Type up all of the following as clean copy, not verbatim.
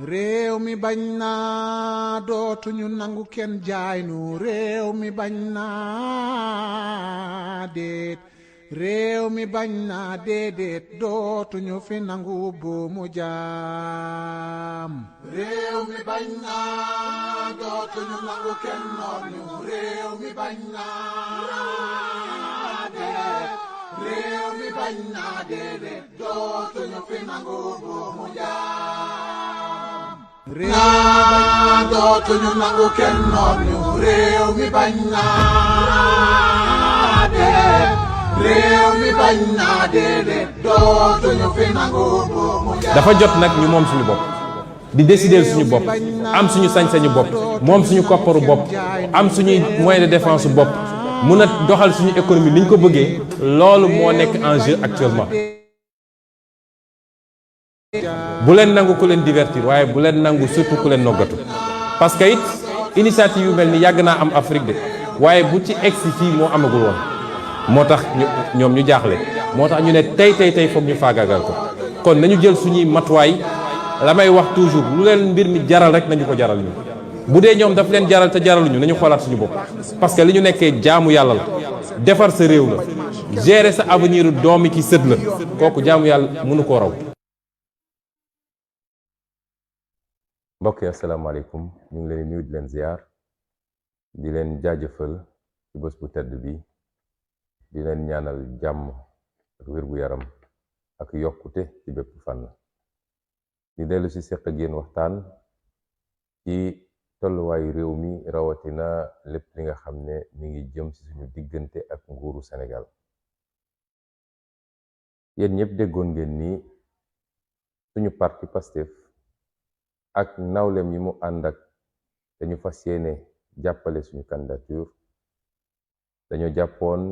réew mi bañ naa dootuñu nangu kenn jaay nu réew mi bañ naa déet réew mi bañ naa déedéet dootuñu fi nangu buumu jaam réew mi bañ naa dootuñu nangu kenn noot ñu réew mi bañ naa déet réew mi bañ naa déedéet dootuñu fi nangu buumu jaam naa dootuñu nangu kenn noot ñu réew mi bañ naa déet réew mi bañ naa déedéet dootuñu fi nangu buumu jaam dafa jot nag ñu moom suñu bopp di décider suñu bopp am suñu sañ-sañu bopp moom suñu kopparu bopp am suñuy moyen de défense bopp mun a doxal suñu économie ni ñu ko bëggee loolu moo nekk en jeu actuellement. bu leen nangu ku leen divertir waaye bu leen nangu surtout ku leen noggatu parce que it initiative yu mel ni yàgg naa am Afrique de waaye bu ci egsi fii moo amagul woon moo tax ñoom ñu jaaxle moo tax ñu ne tey foog ñu faagaagal ko kon nañu jël suñuy matuwaay la may wax toujours lu leen mbir mi jaral rek nañu ko jaral ñu bu dee ñoom daf leen jaral te jaraluñu nañu xoolaat suñu bopp parce que li ñu nekkee jaamu yàlla la defar sa réew la gérer sa avenir doomi ki sët la kooku jaamu yàlla mënu koo raw. mbokk yi asalaamaaleykum ñu ngi leen nuyu di leen ziar di leen jaajëfal ci bés bu tedd bi di leen ñaanal jàmm ak wér-gu-yaram ak yokkute ci bépp fànn di dellu si seq ak yéen waxtaan ci tolluwaayu réew mi rawatina lépp li nga xam ne mi ngi jëm ci suñu diggante ak nguuru Sénégal yéen ñëpp déggoon ngeen ni suñu parti Pastef ak nawlem yi mu ànd ak dañu fas yéene jàppale suñu candidature dañoo jàppoon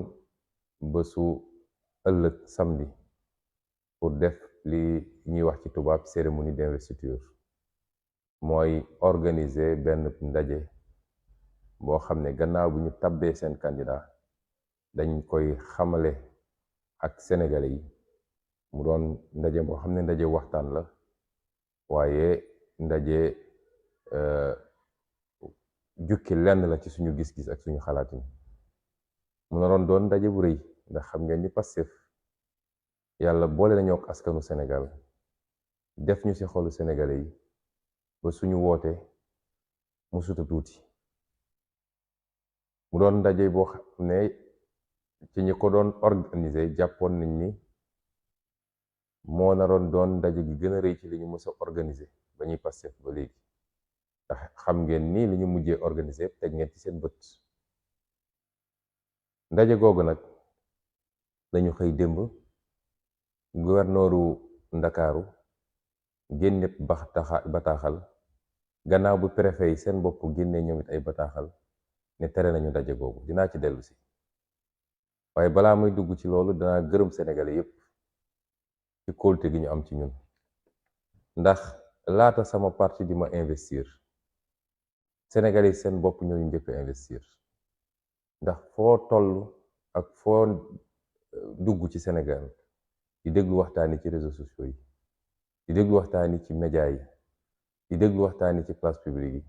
bésu ëllëg samedi pour def li ñuy wax ci tubaab cérémonie d'investiture mooy organiser benn ndaje boo xam ne gannaaw bu ñu tabbee seen candidat dañ koy xamale ak sénégalais yi mu doon ndaje boo xam ne ndaje waxtaan la waaye ndaje jukki lenn la ci suñu gis-gis ak suñu xalaatin mu naroon doon ndaje bu rëy ndax xam ngeen ni Pastef yàlla boole nañu ak askanu Sénégal def ñu ci xolu sénégalais yi ba suñu woote mu suta tuuti mu doon ndaje boo xam ne ci ñi ko doon organiser jàppoon nañ ni moo naroon doon ndaje gi gën a rëy ci li ñu mës a organiser ba ñuy Pastef ba léegi ndax xam ngeen ni li ñu mujjee organiser teg ngeen ci seen bët ndaje googu nag lañu xëy démb gouverneuru Ndakaaru génne bataaxal gannaaw bu préfet yi seen bopp génnee ñoom it ay bataaxal ne tere nañu ndaje googu dinaa ci dellu si waaye balaa muy dugg ci loolu danaa gërëm sénégalais yépp ci kóolute gi ñu am ci ñun ndax laata sama parti di ma investir sénégalais yi seen bopp ñoo ñu njëkk a investir ndax foo toll ak foo dugg ci Sénégal di déglu waxtaan yi ci réseaux sociaux yi di déglu waxtaan yi ci média yi di déglu waxtaan yi ci place publique yi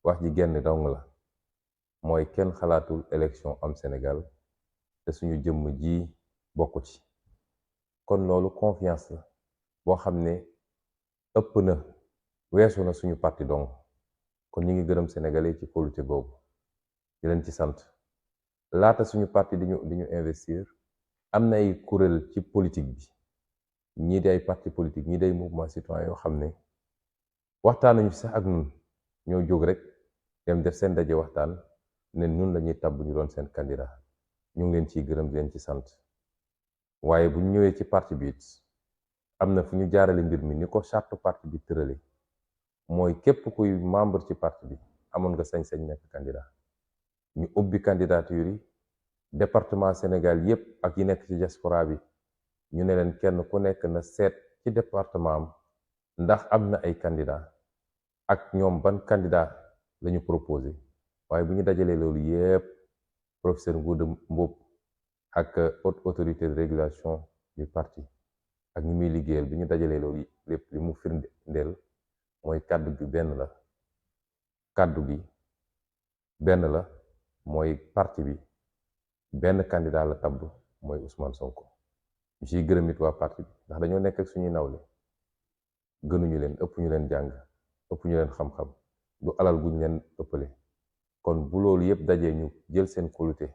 wax ji genn dong la mooy kenn xalaatul élection am Sénégal te suñu jëmm ji bokku ci kon loolu confiance la boo xam ne ëpp na weesu na suñu parti dong kon ñu ngi gërëm sénégalais ci kóolute googu di leen ci sant laata suñu parti di ñu investir am na ay kuréel ci politique bi ñii di ay parti politique ñii day mouvement citoyen yoo xam ne waxtaanuñu sax ak ñun ñoo jóg rek dem def seen daje waxtaan ne ñun la ñuy tabb ñu doon seen candidat ñu ngi leen ciy gërëm di leen ci sant waaye bu ñu ñëwee ci parti bi it am na fu ñu jaarale mbir mi ni ko charte parti bi tërale mooy képp kuy membre ci parti bi amoon nga sañ-sañ nekk candidat ñu ubbi candidature yi département Sénégal yépp ak yi nekk ci diaspora bi ñu ne leen kenn ku nekk na seet ci département am ndax am na ay candidat ak ñoom ban candidat la ñu proposé waaye bu ñu dajalee loolu yépp professeur Ngouda Mboup ak haute autorité de régulation du parti ak ñi muy liggéeyal bi ñu dajalee loolu lépp li mu firndeel mooy kàddu gi benn la kàddu gi benn la mooy parti bi benn candidat la tabb mooy Ousmane Sonko. ñu ciy gërëm it waa parti bi ndax dañoo nekk ak suñuy nawle gënuñu leen ëpp ñu leen jàng ëpp ñu leen xam-xam du alal guñ leen ëppale kon bu loolu yëpp dajee ñu jël seen kóolute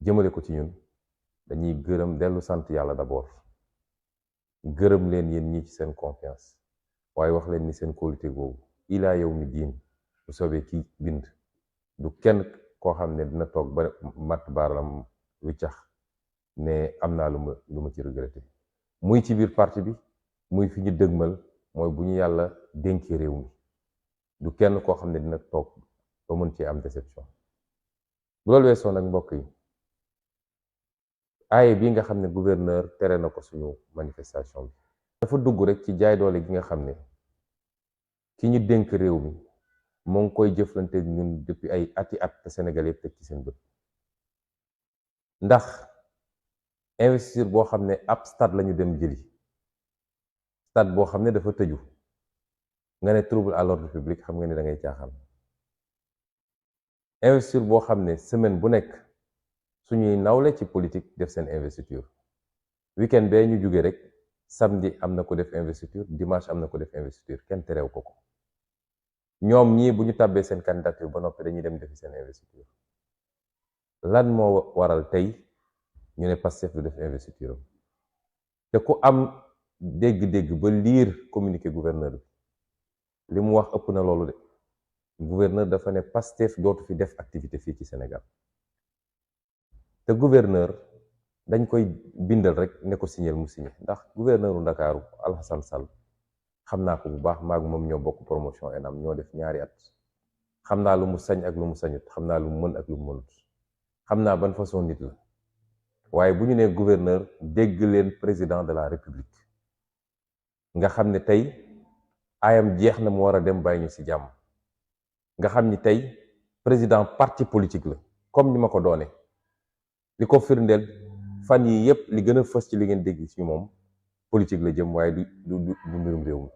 jëmale ko ci ñun dañuy gërëm dellu sant yàlla d'abord gërëm leen yéen ñii ci seen confiance waaye wax leen ni seen kóolute googu ilaa yow mi diin bu soobee ki bind du kenn koo xam ne dina toog ba matt baaram wiccax ne am naa lu ma ci regretté muy ci biir parti bi muy fi ñu dëgmal mooy bu ñu yàlla dénkee réew mi du kenn koo xam ne dina toog ba mën cee am déception bu loolu weesoo nag mbokk yi aaye bi nga xam ne gouverneur tere na ko suñu manifestation bi dafa dugg rek ci jaay doole gi nga xam ne ki ñu dénk réew mi moo ngi koy jëflante ñun depuis ay ati at te Sénégal yëpp teg ci seen bët ndax investiture boo xam ne ab stade lañu dem jëli stade boo xam ne dafa tëju nga ne trouble à l'ordre public xam nga ne da ngay caaxaan investiture boo xam ne semaine bu nekk suñuy nawle ci politique def seen investiture weekend bee ñu jóge rek samedi am na ko def investiture dimanche am na ko def investiture kenn terew ko ñoom ñii bu ñu tàbbee seen candidature ba noppi dañuy dem defi seen investiture lan moo waral tey ñu ne Pastef du def investiture am te ku am dégg-dégg ba lire communiqué gouverneur bi li mu wax ëpp na loolu de gouverneur dafa ne Pastef dootu fi def activité fii ci Sénégal te gouverneur dañ koy bindal rek ne ko signal mu signé ndax gouverneuru Ndakaaru Alhassane Sall xam naa ko bu baax maag moom ñoo bokk promotion ENAM ñoo def ñaari at xam naa lu mu sañ ak lu mu sañut xam naa lu mu mën ak lu mu mënut xam naa ban façon nit la waaye bu ñu nee gouverneur dégg leen président de la république nga xam ne tey ayam jeex na mu war a dem bàyyi ñu ci jàmm nga xam ni tey président parti politique la comme ni ma ko doone li ko firndeel fan yi yépp li gën a fës ci li ngeen dégg ci moom politique la jëm waaye du mbirum réew mi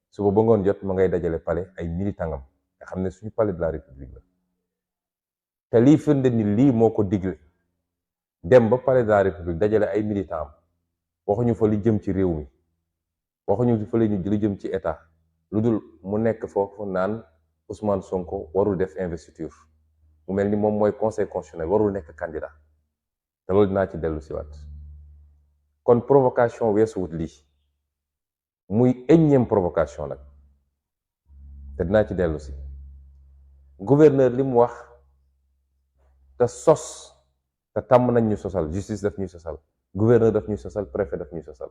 suba ba ngoon jot ma ngay dajale palais ay militangam nga xam ne suñu palais de la république la te lii firnde ni lii moo ko digle dem ba palais de la république dajale ay militant am waxuñu fa li jëm ci réew mi waxuñu fa li jëm ci état lu dul mu nekk foofu naan Ousmane Sonko warul def investiture mu mel ni moom mooy conseil constitutionnel warul nekk candidat te loolu dinaa ci dellu si waat kon provocation weesuwut lii muy énième provocation nag te dinaa ci dellu si gouverneur li mu wax te sos te tàmm nañ ñu sosal justice daf ñuy sosal gouverneur daf ñuy sosal préfet daf ñuy sosal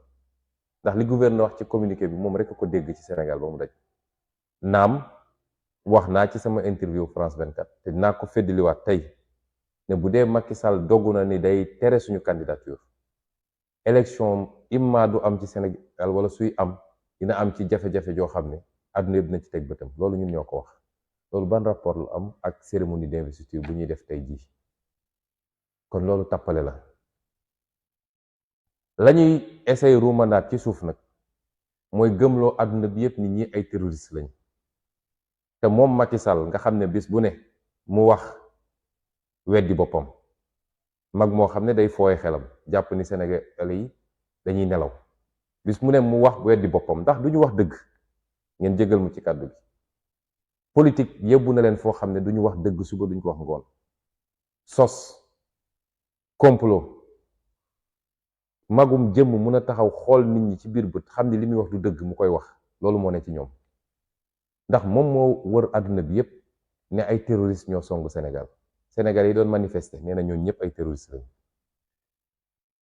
ndax li gouverneur wax ci communiqué bi moom rek ko dégg ci Sénégal ba mu daj naam wax naa ci sama interview France 24 te dinaa ko feddaliwaat tey ne bu dee Macky Sall dogg na ni day tere suñu candidature élection imma du am ci Sénégal wala suy am dina am ci jafe-jafe joo xam ne àdduna yëpp dina ci teg bëtam loolu ñun ñoo ko wax loolu ban rapport lu am ak cérémonie d'investiture bu ñuy def tey jii kon loolu tappale la ñuy essayer ruumandaat ci suuf nag mooy gëmloo àdduna bi yëpp nit ñi ay terroriste lañ te moom Macky Sall nga xam ne bis bu ne mu wax weddi boppam mag moo xam ne day fooye xelam jàpp ni Sénégalais yi dañuy nelaw bis mu ne mu wax weddi boppam ndax duñu wax dëgg ngeen jégal mu ci kàddu gi politique yóbbu na leen foo xam ne duñu wax dëgg suba duñu ko wax ngoon sos complot magum jëmm mun a taxaw xool nit ñi ci biir bët xam ne li muy wax du dëgg mu koy wax loolu moo ne ci ñoom ndax moom moo wër àdduna bi yépp ne ay terroristes ñoo songu Sénégal yi doon manifester nee na ñoon ñëpp ay terroristes lañu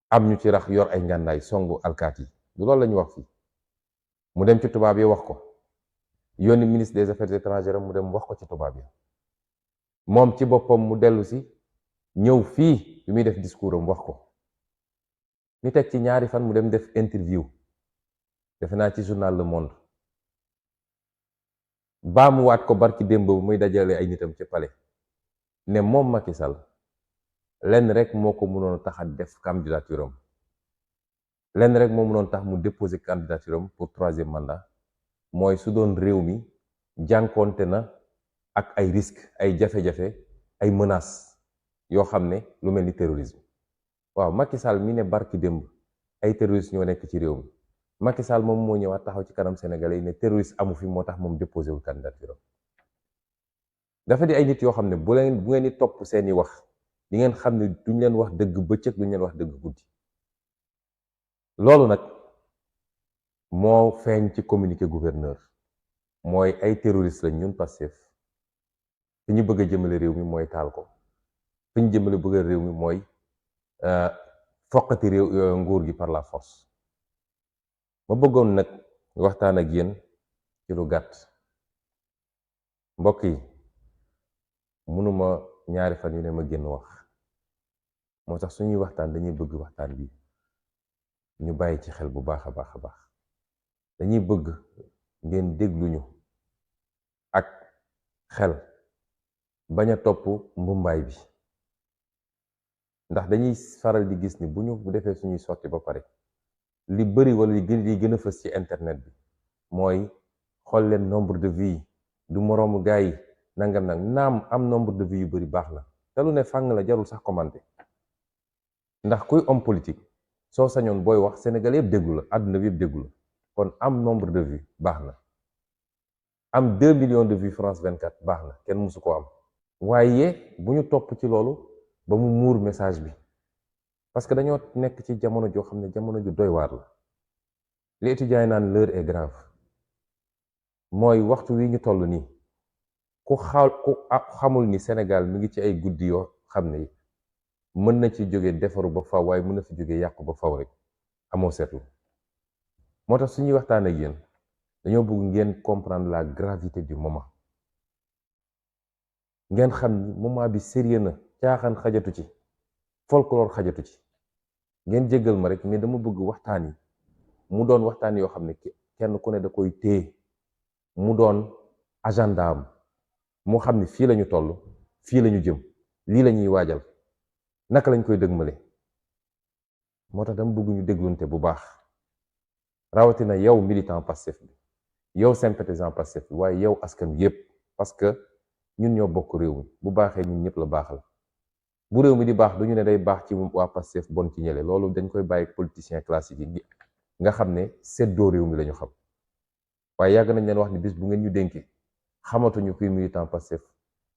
am ñu ci rax yor ay ngànnaay songu alkaat yi du loolu la ñu wax fii mu dem ci tubaab yi wax ko yónni ministre des affaires étrangères mu dem wax ko ci tubaab yi moom ci boppam mu dellu si ñëw fii bi muy def discours am wax ko ñu teg ci ñaari fan mu dem def interview defe naa ci journal Le Monde baamu waat ko barki démb bu muy dajale ay nitam ci palais ne moom Macky Sall lenn rek moo ko mënoon tax a def candidature am lenn rek moo mënoon tax mu déposer candidature am pour 3e mandat mooy su doon réew mi jànkoonte na ak ay risques ay jafe-jafe ay menaces yoo xam ne lu mel ni terrorisme waaw Macky Sall mi ne barki démb ay terroristes ñoo nekk ci réew mi Macky Sall moom moo ñëwaat taxaw ci kanam sénégalais yi ne terroriste amu fi moo tax moom déposé wul candidature dafa di ay nit yoo xam ne bu ngeen di topp seeni wax di ngeen xam ne duñ leen wax dëgg bëccëg duñ leen wax dëgg guddi loolu nag moo feeñ ci communiqué gouverneur mooy ay terroriste lañ ñun Pastef fi ñu bëgg a jëmale réew mi mooy taal ko fi ñu jëmale bëgg réew mi mooy foqati réew nguur gi par la force ma bëggoon nag waxtaan ak yéen ci lu gàtt mbokk yi mënuma ñaari fan yu ne ma génn wax moo tax suñuy waxtaan dañuy bëgg waxtaan bi ñu bàyyi ci xel bu baax a baax a baax dañuy bëgg ngeen dégluñu ak xel bañ a topp mbumbaay bi ndax dañuy faral di gis ni bu ñu defee suñuy sorti ba pare li bëri wala li gën a fës ci internet bi mooy xool leen nombre de vues du moroomu gars yi nangam nag naam am nombre de vues yu bëri baax na te lu ne fàng la jarul sax commenter ndax kuy homme politique soo sañoon booy wax Sénégal yëpp déglu la àdduna bi yëpp déglu la kon am nombre de vues baax na am 2 millions de vues France 24 baax na kenn mësu ko am waaye bu ñu topp ci loolu ba mu muur message bi parce que dañoo nekk ci jamono joo xam ne jamono ju doy waar la li étudiants yi naan l'heure est grave mooy waxtu wi ñu toll nii ku xamul ni Sénégal mi ngi ci ay guddi yoo xam ne mën na ci jóge defaru ba faw waaye mën na fi jóge yàqu ba faw rek amoo seetlu moo tax suñuy waxtaan ak yéen dañoo bëgg ngeen comprendre la gravité du moment ngeen xam ni moment bi sérieux na caaxaan xajatu ci folklore xajatu ci ngeen jéggal ma rek mais dama bëgg waxtaan yi mu doon waxtaan yoo xam ne kenn ku ne da koy téye mu doon agenda am moo xam ne fii lañu toll fii lañu jëm lii la ñuy waajal naka lañ koy dëgmale moo tax dama bëgg ñu déglunte bu baax rawatina yow militant Pastef bi yow sympathisant Pastef bi waaye yow askan wi yépp parce que ñun ñoo bokk réew mi bu baaxee ñun ñëpp la baaxal bu réew mi di baax duñu ne day baax ci waa Pastef bon ci ñële loolu dañ koy bàyyi politiciens classiques yi nga xam ne seddoo réew mi lañu xam waaye yàgg nañ leen wax ni bis bu ngeen ñu dénkee xamatuñu kuy militant Pastef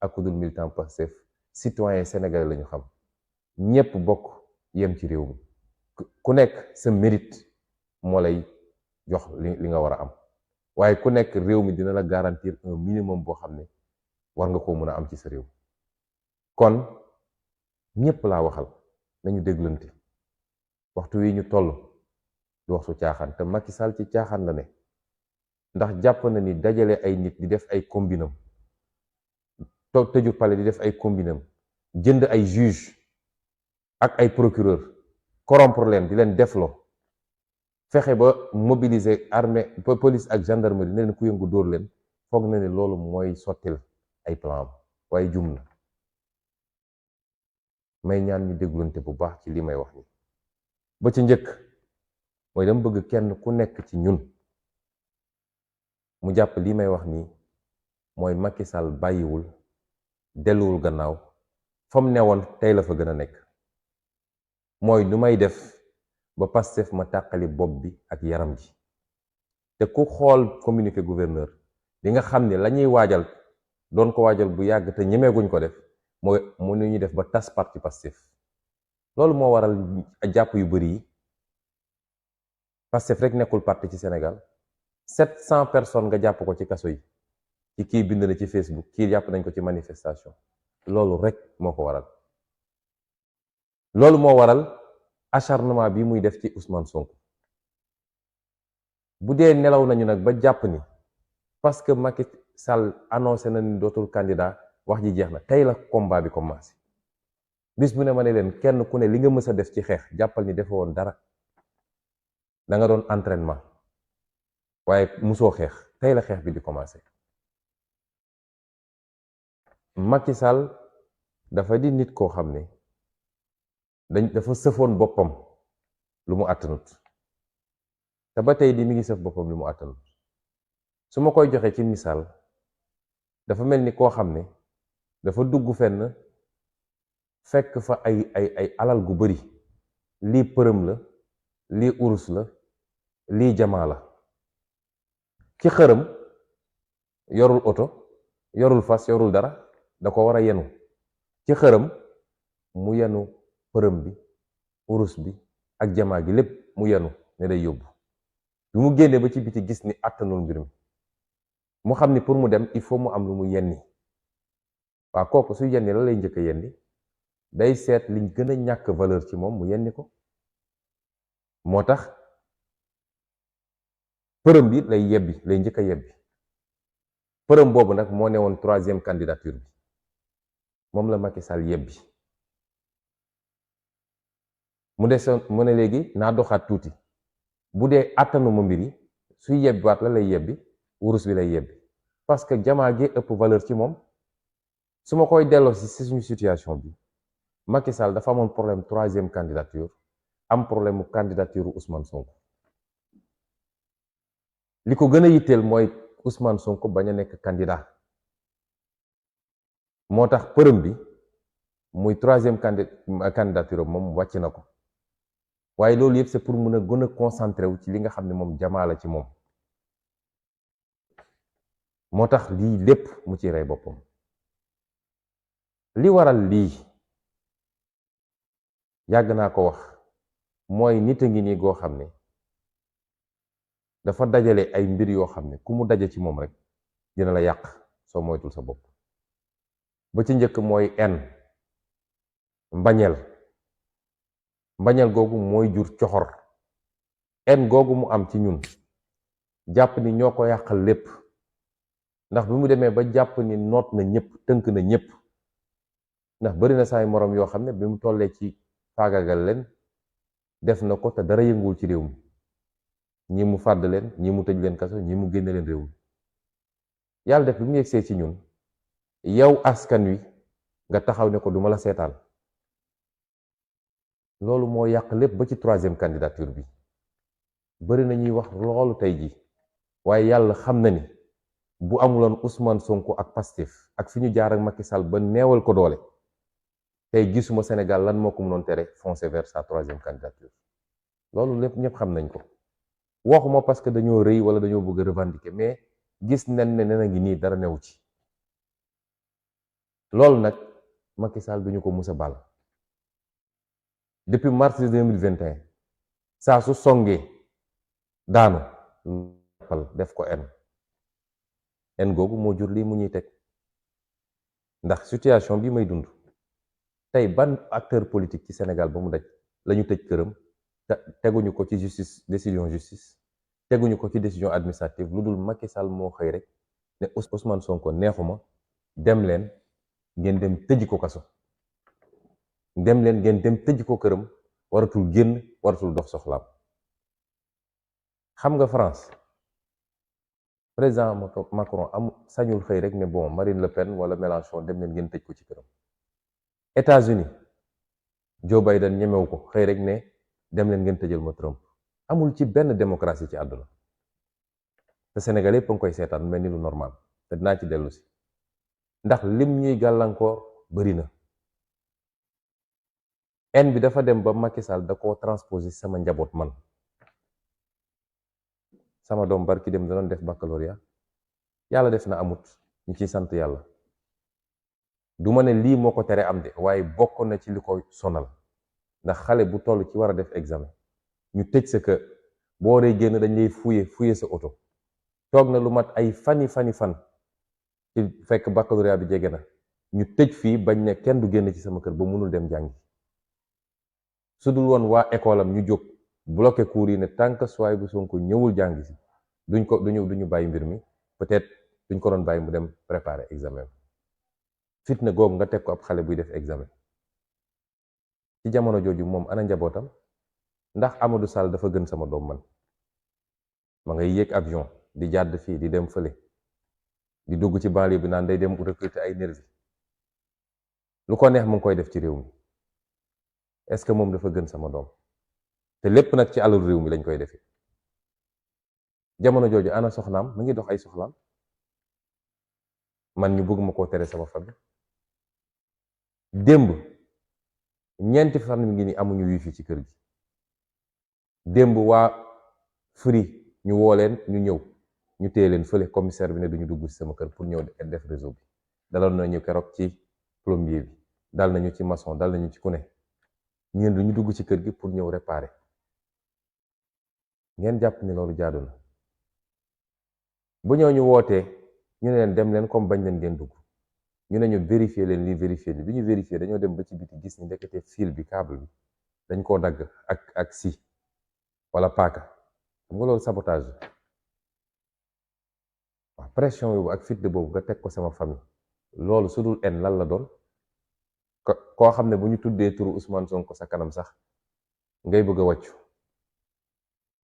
ak ku dul militant Pastef citoyen sénégalais lañu xam ñépp bokk yem ci réew mi ku nekk sa mérite moo lay jox li nga war a am waaye ku nekk réew mi dina la garantir un minimum boo xam ne war nga koo mën a am ci sa réew kon ñépp laa waxal nañu déglante waxtu wi ñu toll du waxtu caaxaan te Macky Sall ci caaxaan la ne ndax jàpp na ni dajale ay nit di def ay combinam toog tëju palais di def ay combinam jënd ay juge ak ay procureur corrompre leen di leen defloo fexe ba mobiliser armée police ak gendarmerie ne leen ku yëngu dóor leen foog na ne loolu mooy sottil ay plan waaye jum na may ñaan ñu déglunte bu baax ci li may wax ni ba ci njëkk mooy dama bëgg kenn ku nekk ci ñun mu jàpp li may wax nii mooy Macky Sall bàyyiwul delluwul gannaaw fa mu newoon tey la fa gën a nekk mooy nu may def ba Pastef ma tàqali bopp bi ak yaram ji te ku xool communiqué gouverneur li nga xam ne la ñuy waajal doon ko waajal bu yàgg te ñemeeguñ ko def mooy mu nu ñuy def ba tas parti Pastef loolu moo waral jàpp yu bëri yi Pastef rek nekkul parti ci Sénégal 700 personnes nga jàpp ko ci kaso yi ci kii bind na ci Facebook kii jàpp nañ ko ci manifestation loolu rek moo ko waral loolu moo waral acharnement bi muy def ci Ousmane Sonko bu dee nelaw nañu nag ba jàpp ni parce que Macky Sall annoncé na ni dootul candidat wax ji jeex na tey la combat bi commencé bis bu ne ma ne leen kenn ku ne li nga mës a def ci xeex jàppal ni defe woon dara da nga doon entraînement waaye musoo xeex tey la xeex bi di commencé Macky Sall dafa di nit koo xam ne dafa sëfoon boppam lu mu àttanut te ba tey di mi ngi sëf boppam lu mu àttanut su ma koy joxe ci misaal dafa mel ni koo xam ne dafa dugg fenn fekk fa ay alal gu bari, lii përëm la, lii urus la, lii jamaa la. ci xërëm yorul oto, yorul fas, yorul dara, da ko war a yenu. ci xërëm mu yenu përëm bi, urus bi ak jamaa gi lépp mu yenu ne day yóbbu. bi mu génnee ba ci biti gis ni àttanul mbir mi, mu xam ni pour mu dem il faut mu am lu mu yenni. waa kooku su yenni la lay njëkk a yenni, day seet liñ gën a ñàkk valeur ci moom mu yenni ko. moo tax përëm bi lay yebbi, lay njëkk a yebbi. përëm boobu nag moo newoon 3e candidature bi, moom la Macky Sall yebbi. mu ne léegi naa doxaat tuuti, bu dee àttanuma mbir yi suy yebbiwaat la lay yebbi, wurus bi lay yebbi, parce que jamaa gi ëpp valeur ci moom. su ma koy delloo si suñu situation bi, Macky Sall dafa amoon problème 3e candidature, am problème mu candidature Ousmane Sonko. li ko gën a yitteel mooy Ousmane Sonko bañ a nekk candidat. moo tax përëm bi muy 3e candidature moom wàcc na ko. waaye loolu yëpp c'est pour mën a gën a concentré wu ci li nga xam ne moom jamaa la ci moom. moo tax lii lépp mu ci rey boppam. li waral lii yàgg naa ko wax, mooy nit a ngi nii goo xam ne dafa dajale ay mbir yoo xam ne ku mu daje ci moom rek dina la yàq soo moytul sa bopp. ba ci njëkk mooy mbañeel googu mooy jur coxor. googu mu am ci ñun jàpp ni ñoo ko yàqal lépp, ndax bi mu demee ba jàpp ni noot na ñëpp, tënk na ñëpp, ndax bari na saay moroom yoo xam ne bi mu tollee ci faagagal leen def na ko te dara yënguwul ci réew mi. ñi mu fàdd leen, ñi mu tëj leen kaso, ñi mu génne leen réew mi. yàlla def bi mu yegsee ci ñun, yow askan wi nga taxaw ne ko duma la seetaan. loolu moo yàq lépp ba ci 3e candidature bi. bari na ñuy wax loolu tey ji, waaye yàlla xam na ni bu amuloon Ousmane Sonko ak Pastef ak fi ñu jaar ak Macky Sall ba neewal ko doole, tey gisuma Sénégal lan moo ko mënoon tere foncer vers sa 3e candidature. loolu lépp ñëpp xam nañ ko. waxuma parce que dañoo rëy wala dañoo bëgg a revendiquer, mais gis nañ ne nena ngi nii dara newu ci. loolu nag Macky Sall duñu ko mus a baal. depuis mars 2021 saa su songee daanu def ko en googu moo jur lii mu ñuy teg. ndax situation bi may dund tey ban acteur politique ci Sénégal ba mu daj lañu tëj këram te teguñu ko ci justice, décision justice, teguñu ko ci décision administrative, lu dul Macky Sall moo xëy rek ne Ousmane Sonko neexuma, dem leen ngeen dem tëji ko kaso, dem leen ngeen dem tëj ko këram, waratul génn, waratul dox soxlaam. xam nga France président Macron sañul xëy rek ne bon Marine Le Pen wala Mélenchon dem leen ngeen tëj ko ci këram. États-Unis Joe Biden ñemewu ko xëy rek ne dem leen ngeen tëjal ma Trump. amul ci benn démocratie ci àdduna. te Sénégal yëpp a ngi koy seetaan mel ni lu normal, te dinaa ci dellu si ndax lim ñuy gàllankoor bari na. bi dafa dem ba Macky Sall da koo transposé sama njaboot man. sama doom barki dem da doon def baccalauréat, yàlla def na amut, ñu ciy sant yàlla. du ma ne lii moo ko tere am de, waaye bokk na ci li ko sonal. ndax xale bu toll ci war a def examen ñu tëj sa kër, boo dee génn dañ lay fuye sa oto. toog na lu mat ay fan ci fekk baccalauréat bi jege na, ñu tëj fii bañ ne kenn du génn ci sama kër ba mënul dem jàngi. su dul woon waa école am ñu jóg bloqué cours yi ne tant que Souhaïbou Sonko ñëwul jàngi si duñu bàyyi mbir mi, peut-être duñ ko doon bàyyi mu dem préparer examen. fitna googu nga teg ko ab xale buy def examen. ci jamono jooju moom ana njabootam? ndax Amadou Sall dafa gën sama doom man? ma ngay yéeg avion di jàdd fii di dem fële, di dugg ci banlieue bi naan day dem recruter ay nervi. lu ko neex mu ngi koy def ci réew mi. est-ce que moom dafa gën sama doom? te lépp nag ci alalu réew mi lañ koy defee. jamono jooju ana soxnaam mu ngi dox ay soxlaam, man ñu bëgg ma koo tere sama famille. démb ñeenti fan mi ngi ni amuñu wifi ci kër gi. démb waa Free ñu woo leen ñu ñëw ñu téye leen fële, commissaire bi ne duñu dugg ci sama kër pour ñëw def réseau bi. daloon nañu keroog ci plombier bi, dal nañu ci maçon, dal nañu ci ku ne. ñeen duñu dugg ci kër gi pour ñëw réparer. ngeen jàpp ni loolu jaadu na? bu ñëw ñu wootee ñu ne leen dem leen comme bañ leen ngeen dugg. ñu ne ñu vérifier leen lii vérifier li bi ñu vérifier dañoo dem ba ci biti gis ni ndekete fil bi câble bi dañ koo dagg ak si wala paaka. xam nga loolu sabotage la. waaw pression boobu ak fit boobu nga teg ko sama famille, loolu su dul en lan la doon? koo xam ne bu ñu tuddee turu Ousmane Sonko sa kanam sax ngay bëgg a wàccu.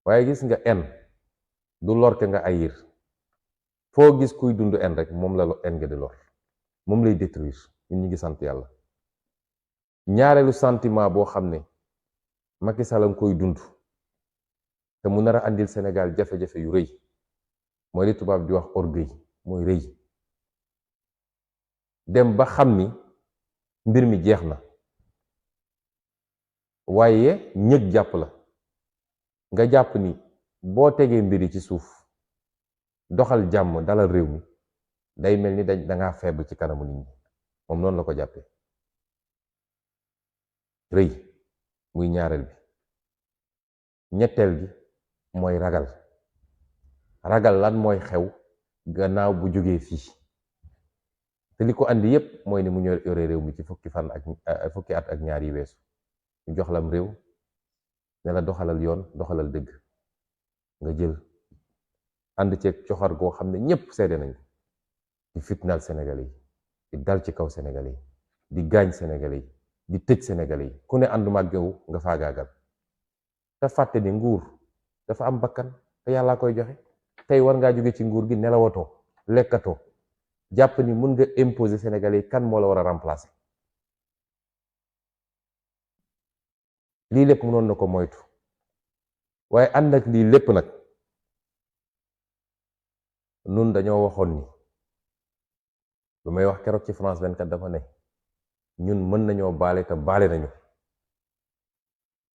waaye gis nga en du lor ke nga ayir. foo gis kuy dund en rek moom la en nga di lor, moom lay détruire. ñun ñu ngi sant yàlla. ñaareelu sentiment boo xam ne Macky Sall nga koy dund te mu nar a andil Sénégal jafe-jafe yu rëy mooy li tubaab di wax orgueil, mooy rëy. dem ba xam ni mbir mi jeex na waaye ñëg jàpp la nga jàpp ni boo tegee mbir yi ci suuf doxal jàmm dalal réew mi day mel ni dangaa faible ci kanamu nit ñi. moom noonu la ko jàppee. rëy muy ñaareel bi. ñetteel bi mooy ragal. ragal lan mooy xew gannaaw bu jógee fii. te li ko andi yépp mooy ni mu ñor yore réew mi ci fukki at ak ñaar yi weesu. ñu jox lam réew ne la doxalal yoon, doxalal dëgg, nga jël ànd ceeg coxar goo xam ne ñépp seede nañ ko. di fitnaal Sénégalais yi, di dal ci kaw Sénégalais yi, di gaañ Sénégalais yi, di tëj Sénégalais yi, ku ne ànduma ak yow nga faagaagal. te fàtte ni nguur dafa am bakkan te yàllaa koy joxe. tey war ngaa jóge ci nguur gi nelawatoo, lekkatoo, jàpp ni mun nga imposer Sénégalais yi kan moo la war a remplacer. lii lépp mënoon na ko moytu. waaye ànd ak lii lépp nag nun dañoo waxoon ni, lu may wax keroog ci France 24 dafa ne ñun mën nañoo baale te baale nañu.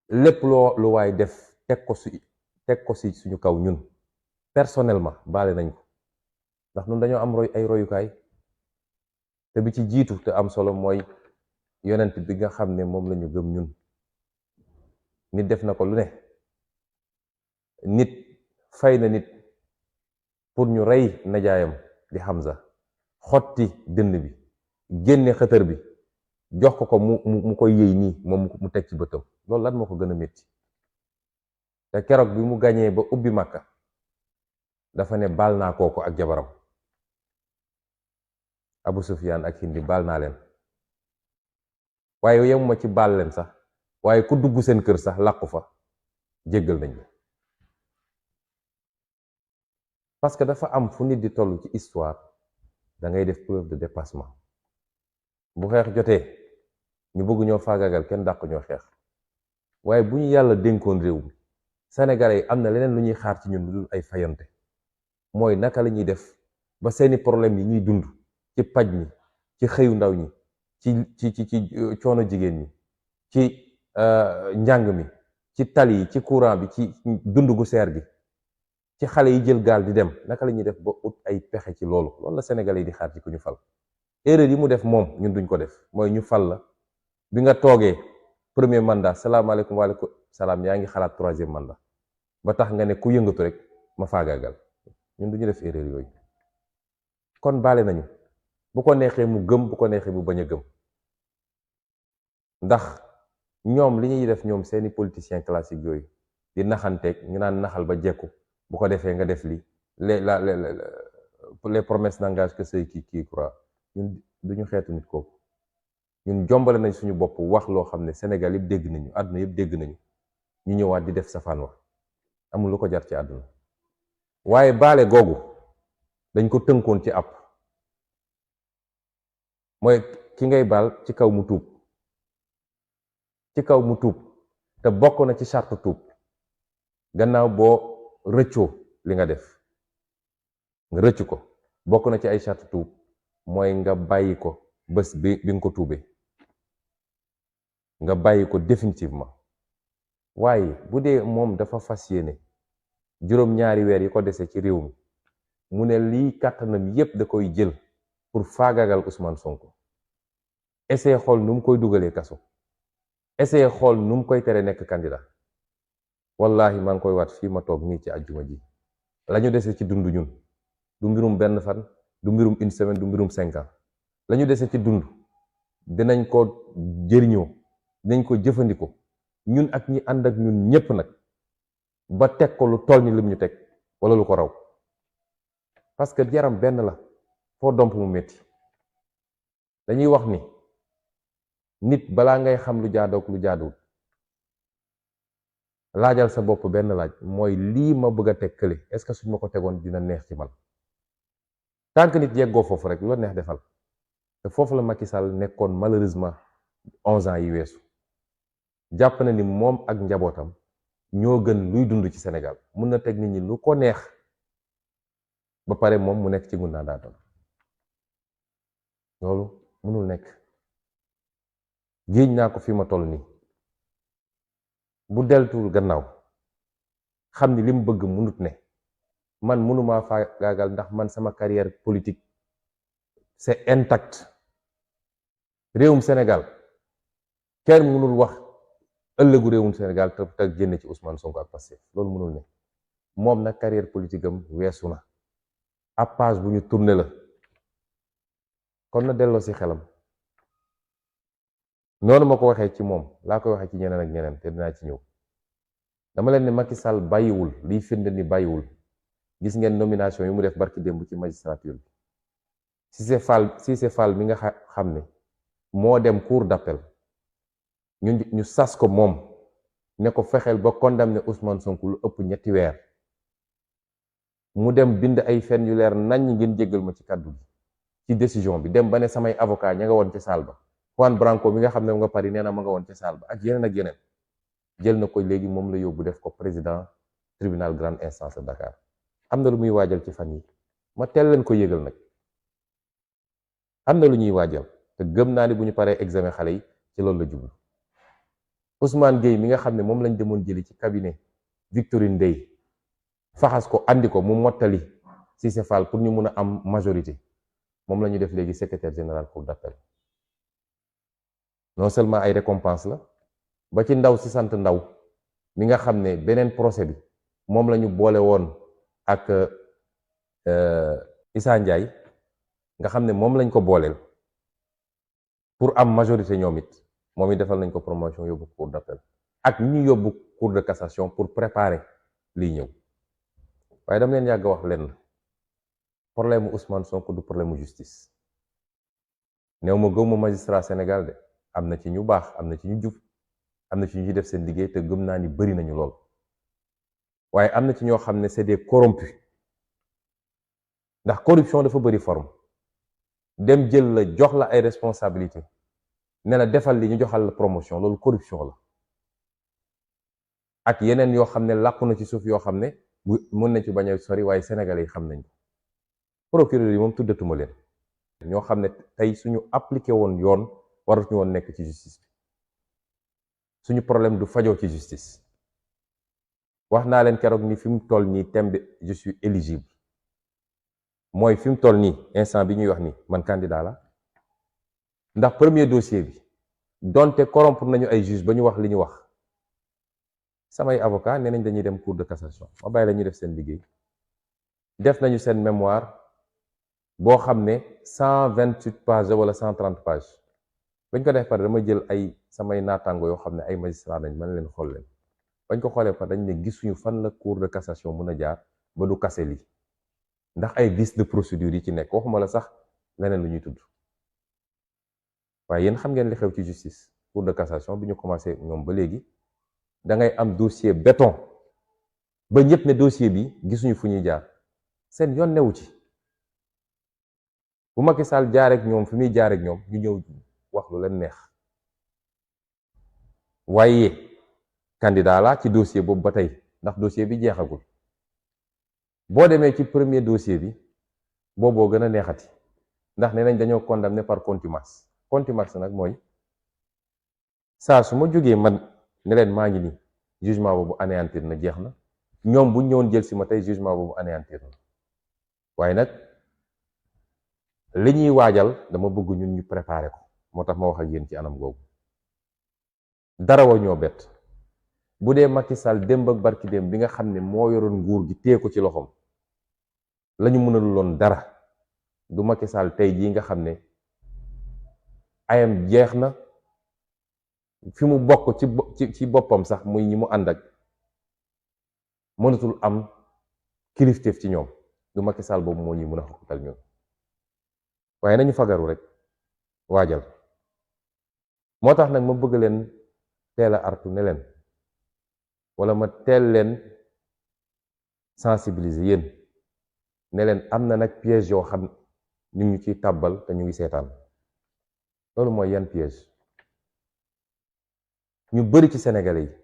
lépp lu waay def teg ko si suñu kaw ñun personnellement baale nañ ko. ndax ñun dañoo am ay royukaay. te bi ci jiitu te am solo mooy yonent bi nga xam ne moom lañu gëm ñun. nit def na ko lu ne. nit fay na nit pour ñu rey najaayam di Hamza, xotti dënn bi, génne xëtër bi, jox ko mu koy yëy nii moom mu teg ci bëtam. loolu lan moo ko gën a métti? te keroog bi mu gañee ba ubbi Makka dafa ne baal naa kooku ak jabaram Abu Sufyaan ak Hindi, baal naa leen. waaye yemuma ci baal leen sax, waaye ku dugg seen kër sax làqu fa jéggal nañ la. parce que dafa am fu nit di toll ci histoire da ngay def preuve de dépassement. bu xeex jotee ñu bëgg ñoo faagaagal, kenn dàq ñoo xeex. waaye bu ñu yàlla dénkoon réew mi, Sénégalais yi am na leneen lu ñuy xaar ci ñun lu dul ay fayante. mooy naka la ñuy def ba seeni problème yi ñuy dund ci paj mi, ci xëyu ndaw ñi, ci coono jigéen ñi, ci njàng mi, ci tali yi, ci courant bi, ci dund gu seer gi, ci xale yi jël gaal di dem, naka la ñuy def ba ut ay pexe ci loolu la Sénégalais yi di xaar ci ku ñu fal. erreur yi mu def moom ñun duñ ko def. mooy ñu fal la bi nga toogee premier mandat, salaamaaleykum waaleykum salaam, yaa ngi xalaat troisième mandat, ba tax nga ne ku yëngatu rek ma faagaagal. ñun duñu def erreur yooyu. kon baale nañu. bu ko neexee mu gëm, bu ko neexee mu bañ a gëm. ndax ñoom li ñuy def ñoom seeni politiciens classiques yooyu di naxanteeg ñu naan naxal ba jekku, bu ko defee nga def li les promesses n'engagent que ceux qui croient. ñun duñu xeetu nit kooku. ñun jombale nañ suñu bopp wax loo xam ne Sénégal yëpp dégg nañu, àdduna yëpp dégg nañu, ñu ñëwaat di def safaan wax. amul lu ko jar ci àdduna. waaye baale googu dañ ko tënkoon ci àpp. mooy ki ngay baal ci kaw mu tuub. ci kaw mu tuub te bokk na ci charte tuub. gannaaw boo rëccoo li nga def nga rëcc ko bokk na ci ay charte tuub mooy nga bàyyi ko bés bi nga ko tuubee nga bàyyi ko définitivement. waaye bu dee moom dafa fas yéene juróom-ñaari weer yi ko dese ci réew mi mu ne lii kàttanam yépp da koy jël pour faagagal Ousmane Sonko, essayer xool nu mu koy dugalee kaso, essayer xool nu mu koy tere nekk candidat, wallahi maa ngi koy waat fii ma toog nii ci àjjuma ji la ñu dese ci dund ñun du mbirum benn fan, du mbirum une semaine, du mbirum 5 ans. la ñu dese ci dund dinañ ko jëriñoo, dinañ ko jëfandikoo ñun ak ñi ànd ak ñun ñépp nag ba teg ko lu toll ni lim ñu teg wala lu ko raw, parce que yaram benn la foo domp mu metti. dañuy wax ni nit balaa ngay xam lu jaadoog lu jaaduwul laajal sa bopp benn laaj, mooy lii ma bëgg a teg kële est-ce que suñ ma ko tegoon dina neex ci man. tant que nit yeggoo foofu rek lu la neex defal, te foofu la Macky Sall nekkoon malheureusement 11 ans yi weesu. jàpp na ni moom ak njabootam ñoo gën luy dund ci Sénégal, mun na teg nit ñi lu ko neex ba pare moom mu nekk ci ngundaa daatam. loolu mënul nekk. géej naa ko fi ma toll nii bu deltuwul gannaaw xam ni li mu bëgg mënut ne, man mënumaa faagaagal ndax man sama carrière politique c'est intact. réewum Sénégal kenn mënul wax ëllëgu réewum Sénégal te génne ci Ousmane Sonko ak Pastef, loolu mënul ne. moom nag carrière politique am weesu na, ab page bu ñu tourné la, kon na delloo si xelam. noonu ma ko waxee ci moom laa koy waxee ci ñeneen ak ñeneen te dinaa ci ñëw. dama leen ne Macky Sall bàyyiwul, liy firnde ni bàyyiwul. gis ngeen nomination yi mu def barki démb ci magistrature bi. Cissé Fall mi nga xam ne moo dem cour d'appel ñu sas ko moom ne ko fexeel ba condamné Ousmane Sonko lu ëpp 3 weer mu dem bind ay fen yu leer nañ ngeen jéggal ma ci kàddu gi ci décision bi, dem ba ne samay avocat ña nga woon ca salle ba. Juan Branco mi nga xam ne nga Paris nee na ma nga woon ca salle ba, ak yeneen jël na ko léegi moom la yóbbu def ko président tribunal grande instance de Dakar. am na lu muy waajal ci fan yi, ma teel leen ko yëgal nag. am na lu ñuy waajal te gëm naa ni bu ñu paree examen xale yi ci loolu la jublu. Ousmane Gueye mi nga xam ne moom lañ demoon jëli ci cabinet Victorine Ndeye faxas ko andi ko mu mottali Cissé Fall pour ñu mun a am majorité, moom la ñu def léegi secrétaire général cour d'appel. non seulement ay récompense la, ba ci ndaw si sant Ndaw mi nga xam ne beneen procès bi moom la ñu boole woon ak Issa Ndiaye nga xam ne moom lañ ko booleel pour am majorité ñoom it, moom it defal nañ ko promotion yóbbu cour d'appel, ak ñu yóbbu cour de cassation pour préparer liy ñëw. waaye dama leen yàgg wax leen problème mu Ousmane Sonko du problème mu justice. néew ma gëw ma magistrat Sénégal de, am na ci ñu baax, am na ci ñu jub, am na ci ñu def seen liggéey te gëm naa ni bari nañu lool. waaye am na ci ñoo xam ne c'est des corrompus, ndax corruption dafa bari forme. dem jël la jox la ay responsabilité ne la defal li ñu joxal la promotion, loolu corruption la. ak yeneen yoo xam ne làqu na ci suuf yoo xam ne mën na ci bañ a sori, waaye sénégalais yi xam nañ ko. procureur yi moom tuddatuma leen. ñoo xam ne tey suñu appliqué woon yoon waratuñu woon nekk ci justice bi. suñu problème du fajoo ci justice. wax naa leen keroog ni fi mu toll nii thème de je suis éligible mooy fi mu toll nii instant bi ñuy wax ni man candidat la, ndax premier dossier bi donte corrompre nañu ay juge ba ñu wax li ñu wax, samay avocat nee nañ dañuy dem cour de cassation, ma bàyyi la ñuy def seen liggéey. def nañu seen mémoire boo xam ne 128 pages wala 130 pages. bañ ko def pare dama jël ay samay naataango yoo xam ne ay magistrat nañ mën leen xool leen. bañ ko xoolee pare dañ ne gisuñu fan la cour de cassation mën a jaar ba du kase lii, ndax ay vices de procédure yi ci nekk, waxuma la sax leneen lu ñuy tudd. waaye yéen xam ngeen li xew ci justice. cour de cassation bi ñu commencé ñoom ba léegi da ngay am dossier béton ba ñëpp ne dossier bi gisuñu fu ñuy jaar, seen yoon newu ci. bu Macky Sall jaar ak ñoom fi muy jaar ak ñoom ñu ñëw wax lu leen neex. waaye candidat la ci dossier boobu ba tey, ndax dossier bi jeexagul. boo demee ci premier dossier bi booboo gën a neexati ndax nee nañ dañoo condamné par contumace. Contumace nag mooy saa su ma jógee man ne leen maa ngi nii jugement boobu anéantir na, jeex na, ñoom bu ñëwoon jël si ma tey jugement boobu anéantir na. waaye nag li ñuy waajal dama bëgg ñun ñu préparer ko, moo tax ma wax ak yéen ci anam googu. dara wa ñoo bett. bu dee Macky Sall démb ak barki démb bi nga xam ne moo yoroon nguur gi téye ko ci loxoom la ñu mënalul woon dara, du Macky Sall tey jii nga xam ne ayam jeex na, fi mu bokk ci boppam sax muy ñi mu ànd ak mënatul am kilifteef ci ñoom. du Macky Sall boobu moo ñuy mën a xoqatal ñun. waaye nañu fagaru rek waajal. moo tax nag ma bëgg leen teel a artu ne leen, wala ma teel leen sensibiliser yéen ne leen am na nag piège yoo xam ñu ngi ciy tàbbal te ñu ngi seetaan. loolu mooy yan piège? ñu bari ci Sénégalais yi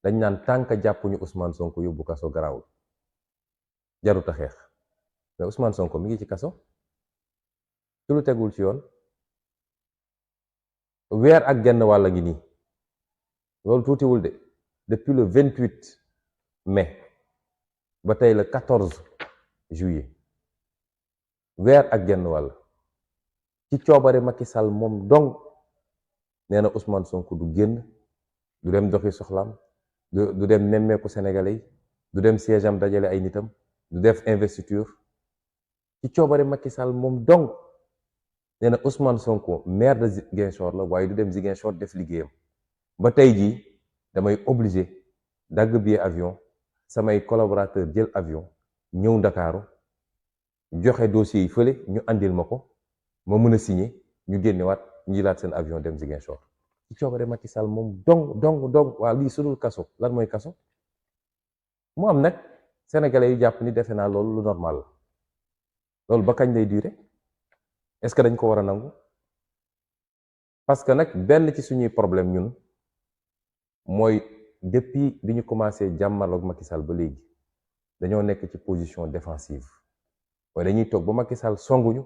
dañ naan tànk jàppuñu Ousmane Sonko yóbbu kaso garaawul, jarut a xeex. mais Ousmane Sonko mi ngi ci kaso ci lu tegul ci yoon, weer ak genn wàll ngi nii. loolu tuutiwul de. depuis le 28 mai ba tey le 14 juillet, weer ak genn wàll ci coobare Macky Sall moom dong nee na Ousmane Sonko du génn, du dem doxi soxlaam, du dem nemmeeku Sénégalais yi, du dem siège am dajale ay nitam, du def investiture. ci coobare Macky Sall moom dong nee na Ousmane Sonko maire de Ziguinchor la, waaye du dem Ziguinchor def liggéeyam. ba tey jii damay obligé dagg billet avion, samay collaborateur jël avion ñëw Ndakaaru joxe dossier yi fële ñu andil ma ko, ma mën a signé, ñu génnewaat ñu jëlaat seen avion dem Ziguinchor. ci coobare Macky Sall moom dong. waa lii sudul kaso lan mooy kaso? mu am nag sénégalais yu jàpp ni defe naa loolu lu normal la. loolu ba kañ lay durer? est-ce que dañ ko war a nangu? parce que nag benn ci suñuy problème ñun mooy depuis bi ñu commencé jàmmarloog Macky Sall ba léegi dañoo nekk ci position défensive. waaye dañuy toog ba Macky Sall songuñu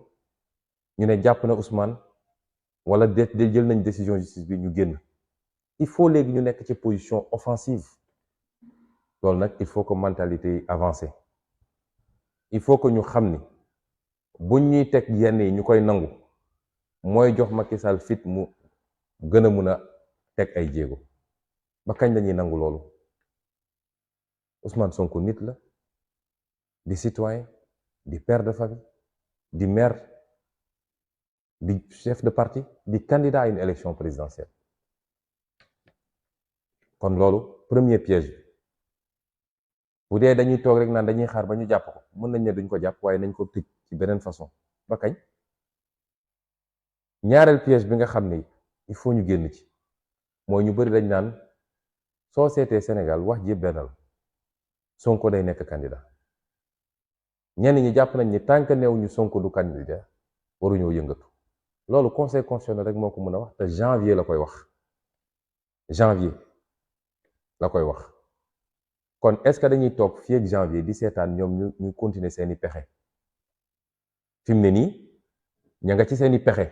ñu ne jàpp na Ousmane wala de jël nañ décision justice bi ñu génn. il faut léegi ñu nekk ci position offensive. loolu nag il faut que mentalité yi avancé. il faut que ñu xam ni buñ ñuy teg yenn yi ñu koy nangu mooy jox Macky Sall fit mu gën a mun a teg ay jéego. ba kañ lañuy nangu loolu? Ousmane Sonko nit la, di citoyen, di père de famille, di maire, di chef de parti, di candidat à une élection présidentielle. kon loolu premier piège bi. bu dee dañuy toog rek naan dañuy xaar ba ñu jàpp ko, mën nañ ne duñ ko jàpp, waaye nañ ko tëj ci beneen façon. ba kañ? ñaareel piège bi nga xam ni il faut ñu génn ci mooy ñu bari dañ naan soo seetee Sénégal wax ji benn la, Sonko day nekk candidat. ñenn ñi jàpp nañ ni tant que néew ñu Sonko du candidat waruñoo yëngatu. loolu conseil constitutionnel rek moo ko mën a wax, te janvier la koy wax. janvier la koy wax. kon est-ce que dañuy toog fii ak janvier di seetaan ñoom ñu continuer seeni pexe? fi mu ne nii ña nga ci seeni pexe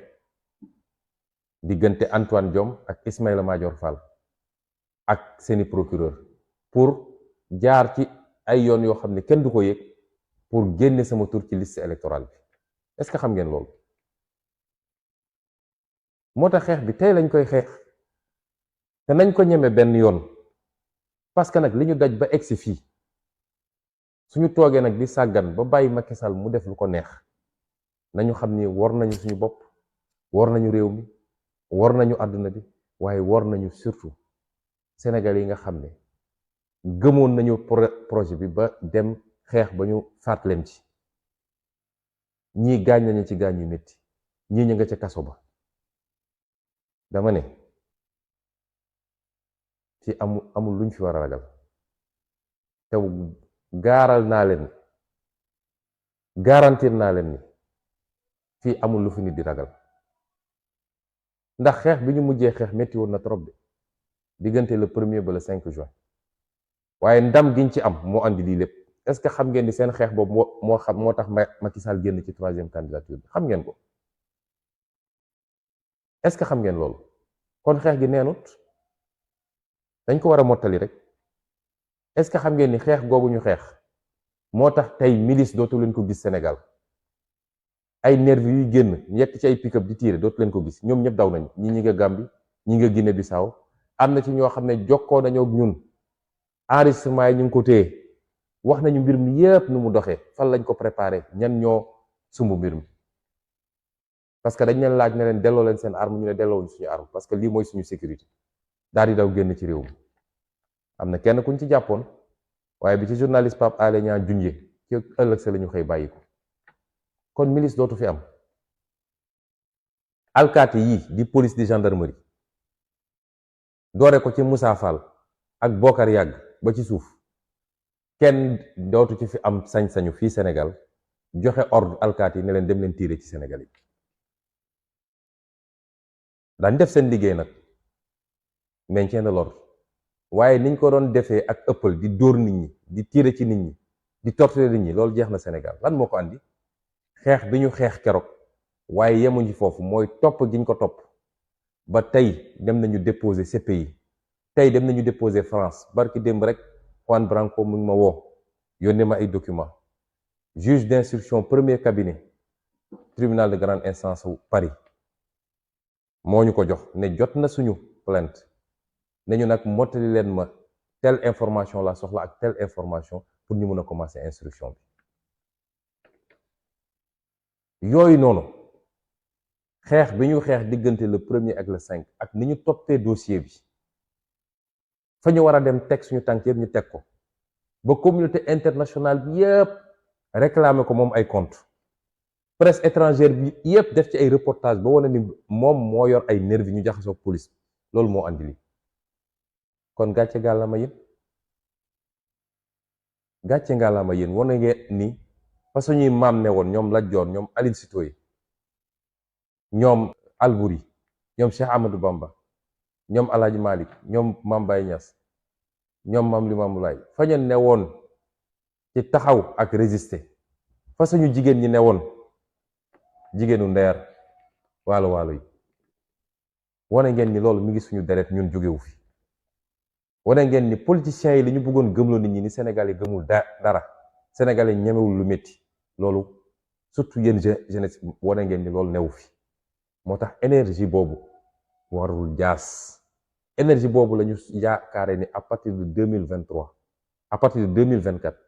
diggante Antoine Diome ak Ismaïla Madior Fall ak seeni procureur pour jaar ci ay yoon yoo xam ne kenn du ko yëg pour génne sama tur ci liste électorale bi. est-ce que xam ngeen loolu? moo tax xeex bi tey lañ koy xeex te nañ ko ñeme benn yoon, parce que nag li ñu daj ba egsi fii suñu toogee nag di sàggan ba bàyyi Macky Sall mu def lu ko neex, nañu xam ni war nañu suñu bopp, war nañu réew mi, war nañu àdduna bi, waaye war nañu surtout Sénégal yi nga xam ne gëmoon nañu projet bi ba dem xeex ba ñu faat leen ci. ñii gaañ nañu ci gaañ yu métti, ñii ñu nga ca kaso ba. dama ne ci amul luñ fi war a ragal, te gaaral naa leen, garantir naa leen ni fii amul lu fi nit di ragal. ndax xeex bi ñu mujjee xeex métti woon na trop de diggante le 1er ba le 5 juin, waaye ndam giñ ci am moo andi lii lépp. est-ce que xam ngeen ni seen xeex boobu moo tax Macky Sall génn ci 3e candidature bi xam ngeen ko est-ce que xam ngeen loolu kon xeex gi neenut dañ ko war a mottali rek est-ce que xam ngeen ni xeex googu ñu xeex moo tax tey milice dootu leen ko gis Sénégal ay nervi yuy génn yekk ci ay pick-up di tiire dootu leen ko gis ñoom ñëpp daw nañ ñi nga Gambie ñi nga Guinée Bissau am na ci ñoo xam ne jokkoo nañoo ak ñun enregistrement yi ñu ngi ko téye wax nañu mbir mi yépp nu mu doxee fan lañ ko préparé ñan ñoo sumb mbir mi parce que dañ leen laaj ne leen delloo leen seen arme ñu ne delloowuñ suñu arme parce que lii mooy suñu sécurité daal di daw génn ci réew mi am na kenn kuñ ci jàppoon waaye bi ci journaliste Pape Alé Niang junjee ci ëllëg sa la ñu xëy bàyyi ko kon milice dootu fi am alkaati yi di police di gendarmerie doore ko ci Moussa Fall ak Bokar Yàgg ba ci suuf kenn dootu ci fi am sañ-sañu fii Sénégal joxe ordre alkaati yi ne leen dem leen tiire ci Sénégal yi daañ def seen liggéey nag maintien de l'ordre waaye niñ ko doon defee ak ëppal di dóor nit ñi di tiire ci nit ñi di torturer nit ñi loolu jeex na Sénégal lan moo ko andi xeex bi ñu xeex keroog waaye yemuñu foofu mooy topp giñ ko topp ba tey dem nañu déposer CPI tey dem nañu déposer France barki démb rek Juan Branco mu ngi ma woo yónnee ma ay documents juge d'instruction premier cabinet tribunal de grande instance Paris moo ñu ko jox ne jot na suñu plainte ne ñu nag mottali leen ma telle information la soxla ak telle information pour ñu mën a commencer instruction bi yooyu noonu xeex bi ñu xeex diggante le 1er ak le 5 ak ni ñu toppee dossier bi fa ñu war a dem teg suñu tànk yëpp ñu teg ko ba communauté internationale bi yëpp réclamer ko moom ay compte presse étrangère bi yëpp def ci ay reportage ba wane ni moom moo yor ay nervi ñu jaxasoo police loolu moo andi li kon gàcce ngàllama yéen gàcce ngàllama yéen wane ngeen ni fa suñuy maam ne woon ñoom Lat Joor ñoom Aline Sitoé ñoom Albouri ñoom Cheikh Amadou Bamba ñoom Alaaji Malick ñoom Mame Baye Niass ñoom Mame Limamou Laye fa ñu ne woon ci taxaw ak résister fa suñu jigéen ñi ne woon jigéenu ndeer waalo waalo yi wane ngeen ni loolu mi ngi suñu deret ñun jógewu fi wane ngeen ni politiciens yi li ñu bëggoon gëmloo nit ñi ni Sénégal yi gëmul dara Sénégal yi ñemewul lu métti loolu surtout yéen jeunesse wane ngeen ni loolu newu fi moo tax énergie boobu warul jaas énergie boobu la ñu yaakaare ni à partir de 2023 à partir de 2024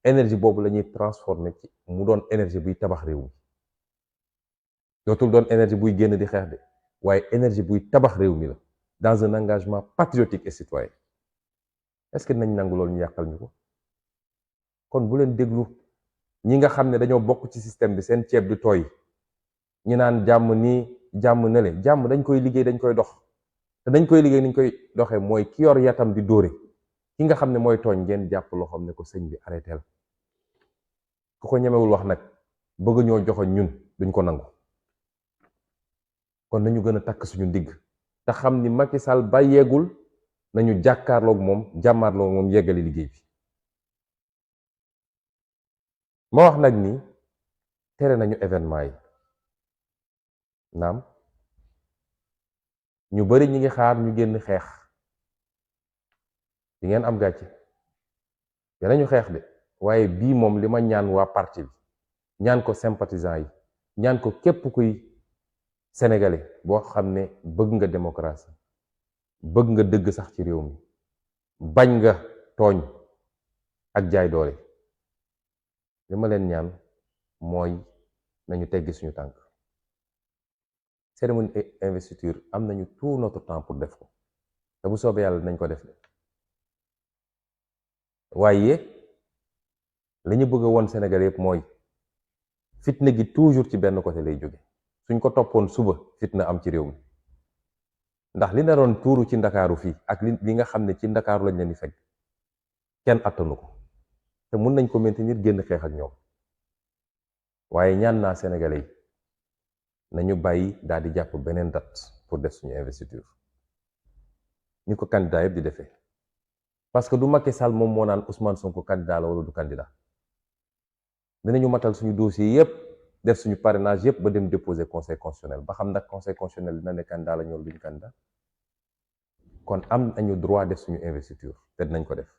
énergie boobu la ñuy transformer ci mu doon énergie buy tabax réew mi dootul doon énergie buy génn di xeex de waaye énergie buy tabax réew mi la dans un engagement patriotique et citoyen est-ce que nañ nangu loolu ñu yàqal ñu ko kon bu leen déglu ñi nga xam ne dañoo bokk ci système bi seen ceeb du tooy ñi naan jàmm nii jàmm nele jàmm dañ koy liggéey dañ koy dox te dañ koy liggéey niñ koy doxee mooy ki yor yatam di dóore ki nga xam ne mooy tooñ ngeen jàpp loo xam ne ko sëñ bi arrêté la ku ko ñemewul wax nag bëgg ñoo joxoñ ñun duñ ko nangu kon nañu gën a takk suñu ndigg te xam ni Macky Sall bàyyeegul nañu jàkkaarloog moom jàmmaarloog moom yeggali liggéey bi ma wax nag ni tere nañu événement yi naam ñu bari ñi ngi xaar ñu génn xeex di ngeen am gàcce danañu xeex de waaye bii moom li ma ñaan waa parti bi ñaan ko sympathisant yi ñaan ko képp kuy sénégalais boo xam ne bëgg nga démocratie bëgg nga dëgg sax ci réew mi bañ nga tooñ ak jaay doole li ma leen ñaan mooy nañu teggi suñu tànk cérémonie investiture am nañu tout notre temps pour def ko te bu soobee yàlla dinañ ko def waaye li ñu bëgg a woon Sénégal yëpp mooy fitna gi toujours ci benn côté lay jóge suñ ko toppoon suba fitna am ci réew mi ndax li naroon tuuru ci ndakaaru fii ak li nga xam ne ci ndakaaru lañ leen di fekk kenn attanu ko te mun nañ ko maintenir génn xeex ak ñoom waaye ñaan naa sénégalais yi nañu bàyyi daal di jàpp beneen date pour def suñu investiture ni ko candidat yëpp di defee parce que du Macky Sall moom moo naan Ousmane Sonko candidat la wala du candidat dinañu matal suñu dossier yépp def suñu parrainage yépp ba dem déposer conseil constitutionnel ba xam nag conseil constitutionnel dina ne candidat la ñoom duñu candidat kon am nañu droit def suñu investiture te dinañ ko def